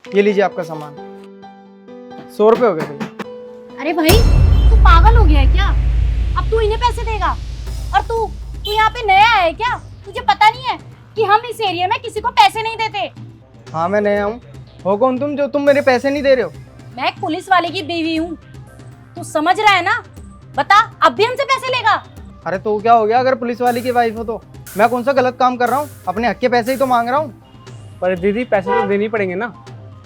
ये लीजिए आपका सामान। 100 रुपये हो गए भैया। अरे भाई, तू पागल हो गया है क्या? अब तू इन्हें पैसे देगा? और तू यहाँ पे नया है क्या? तुझे पता नहीं है कि हम इस एरिया में किसी को पैसे नहीं देते? हाँ मैं नया हूँ। हो कौन तुम जो तुम मेरे पैसे नहीं दे रहे हो? मैं एक पुलिस वाले की बीवी हूँ। तू समझ रहा है ना? बता, अब भी हमसे पैसे लेगा? अरे तो क्या हो गया अगर पुलिस वाले की वाइफ हो तो? मैं कौन सा गलत काम कर रहा हूँ? अपने हक के पैसे ही तो मांग रहा हूँ। पर दीदी पैसे तो देने ही पड़ेंगे ना।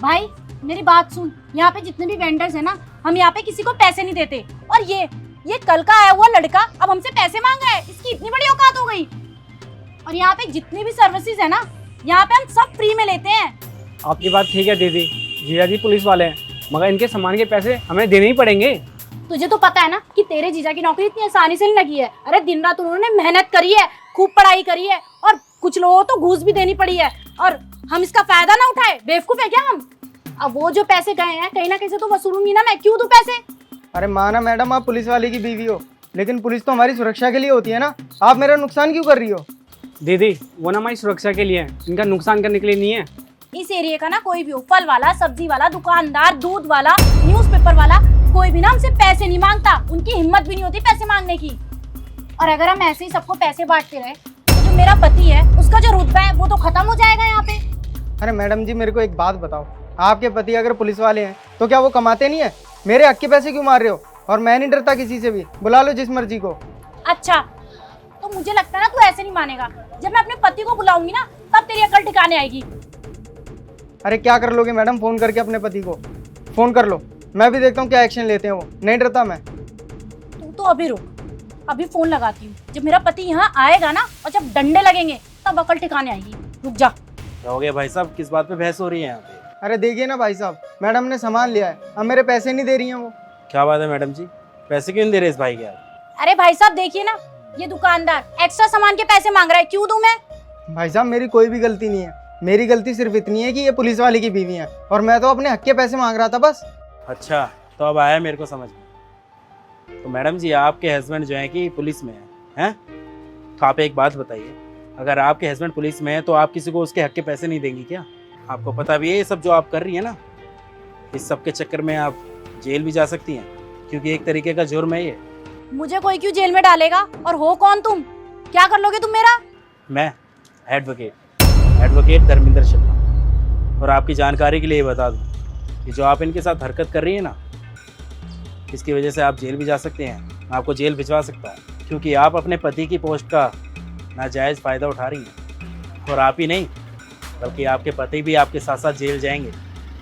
भाई मेरी बात सुन, यहाँ पे जितने भी वेंडर्स है ना, हम यहाँ पे किसी को पैसे नहीं देते। और ये कल का आया हुआ लड़का अब हमसे पैसे मांग रहा है। इसकी इतनी बड़ी औकात हो गई। और यहाँ पे जितनी भी सर्विसेज है ना, यहाँ पे हम सब फ्री में लेते हैं। आपकी बात ठीक है दीदी, जीजा जी पुलिस वाले हैं, मगर इनके सामान के पैसे हमें देने ही पड़ेंगे। तुझे तो पता है ना कि तेरे जीजा की नौकरी इतनी आसानी से नहीं लगी है। अरे दिन रात उन्होंने मेहनत करी है, खूब पढ़ाई करी है, और कुछ लोगों को तो घूस भी देनी पड़ी है। और हम इसका फायदा ना उठाए? बेवकूफ है क्या हम? अब वो जो पैसे गए हैं कहीं ना कहीं से तो वसूलूंगी ना मैं। क्यों दूं पैसे? अरे माना मैडम आप पुलिस वाले की बीवी हो, लेकिन पुलिस तो हमारी सुरक्षा के लिए होती है ना। आप मेरा नुकसान क्यों कर रही हो? दीदी वो ना हमारी सुरक्षा के लिए है, इनका नुकसान करने के लिए नहीं है। इस एरिया का ना कोई भी हो, फल वाला, सब्जी वाला, दुकानदार, दूध वाला, न्यूज़पेपर वाला, कोई भी ना हमसे पैसे नहीं मांगता। उनकी हिम्मत भी नहीं होती पैसे मांगने की। और अगर हम ऐसे ही सबको पैसे बांटते रहे तो जो मेरा पति है उसका जो रुतबा है वो तो खत्म हो जाएगा यहाँ पे। अरे मैडम जी मेरे को एक बात बताओ, आपके पति अगर पुलिस वाले हैं तो क्या वो कमाते नहीं है? मेरे हक के पैसे क्यों मार रहे हो? और मैं नहीं डरता किसी से भी, बुला लो जिस मर्जी को। अच्छा, तो मुझे लगता है ना तू ऐसे नहीं मानेगा। जब मैं अपने पति को बुलाऊंगी ना तब तेरी अकल ठिकाने आएगी। अरे क्या कर लोगे मैडम? फ़ोन करके अपने पति को फ़ोन कर लो, मैं भी देखता हूँ क्या एक्शन लेते हैं वो। नहीं डरता मैं। तू तो अभी रुक, अभी फोन लगाती हूँ। जब मेरा पति यहाँ आएगा ना और जब डंडे लगेंगे तब अकल ठिकाने आएगी। रुक जा। क्या हो गया भाई साहब, किस बात पे बहस हो रही है यहाँ पे? अरे देखिए ना भाई साहब, मैडम ने सामान लिया है, अब मेरे पैसे नहीं दे रही हैं वो। क्या बात है मैडम जी, पैसे क्यों नहीं दे रहे इस भाई के आप? अरे भाई साहब देखिए ना, ये दुकानदार एक्स्ट्रा सामान के पैसे मांग रहा है। क्यों दूं मैं? भाई साहब मेरी कोई भी गलती नहीं है। मेरी गलती सिर्फ इतनी है कि ये पुलिस वाले की बीवी है और मैं तो अपने हक के पैसे मांग रहा था बस। अच्छा, तो अब आया मेरे को समझ में। तो मैडम जी आपके हस्बैंड जो है कि पुलिस में हैं? तो आप एक बात बताइए, अगर आपके हस्बैंड पुलिस में है तो आप किसी को उसके हक के पैसे नहीं देंगी क्या? आपको पता भी है ये सब जो आप कर रही है ना, इस सब के चक्कर में आप जेल भी जा सकती हैं, क्योंकि एक तरीके का जुर्म है ये। मुझे कोई क्यों जेल में डालेगा? और हो कौन तुम? क्या कर लोगे तुम मेरा? मैं एडवोकेट धर्मेंद्र शर्मा। और आपकी जानकारी के लिए बता दूं कि जो आप इनके साथ हरकत कर रही है ना, इसकी वजह से आप जेल भी जा सकते हैं। मैं आपको जेल भिजवा सकता हूँ, क्योंकि आप अपने पति की पोस्ट का नाजायज़ फ़ायदा उठा रही हैं। और आप ही नहीं, बल्कि आपके पति भी आपके साथ साथ जेल जाएंगे।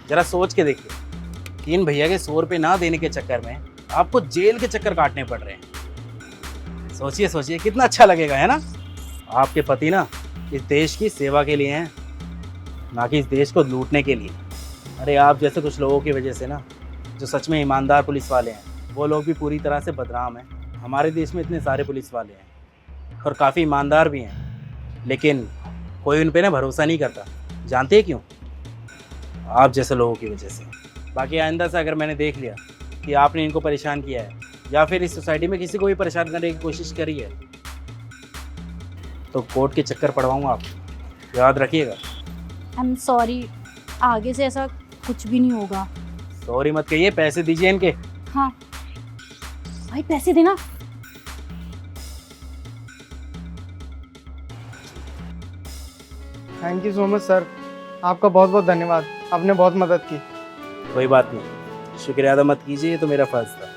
ज़रा सोच के देखिए कि इन भैया के 100 रुपये ना देने के चक्कर में आपको जेल के चक्कर काटने पड़ रहे हैं। सोचिए सोचिए कितना अच्छा लगेगा, है ना? आपके पति ना इस देश की सेवा के लिए हैं, ना कि इस देश को लूटने के लिए। अरे आप जैसे कुछ लोगों की वजह से ना, जो सच में ईमानदार पुलिस वाले हैं, वो लोग भी पूरी तरह से बदनाम हैं। हमारे देश में इतने सारे पुलिस वाले हैं और काफ़ी ईमानदार भी हैं, लेकिन कोई उन पर ना भरोसा नहीं करता। जानते हैं क्यों? आप जैसे लोगों की वजह से। बाकी आइंदा से अगर मैंने देख लिया कि आपने इनको परेशान किया है या फिर इस सोसाइटी में किसी को भी परेशान करने की कोशिश करी है, तो कोर्ट के चक्कर पड़वाऊँगा आप, याद रखिएगा। आई एम सॉरी, आगे से ऐसा कुछ भी नहीं होगा। सॉरी मत कहिए, पैसे दीजिए इनके। हाँ भाई, पैसे देना। Thank you so much sir, आपका बहुत बहुत धन्यवाद, आपने बहुत मदद की। कोई बात नहीं, शुक्रिया अदा मत कीजिए, ये तो मेरा फ़र्ज़ था।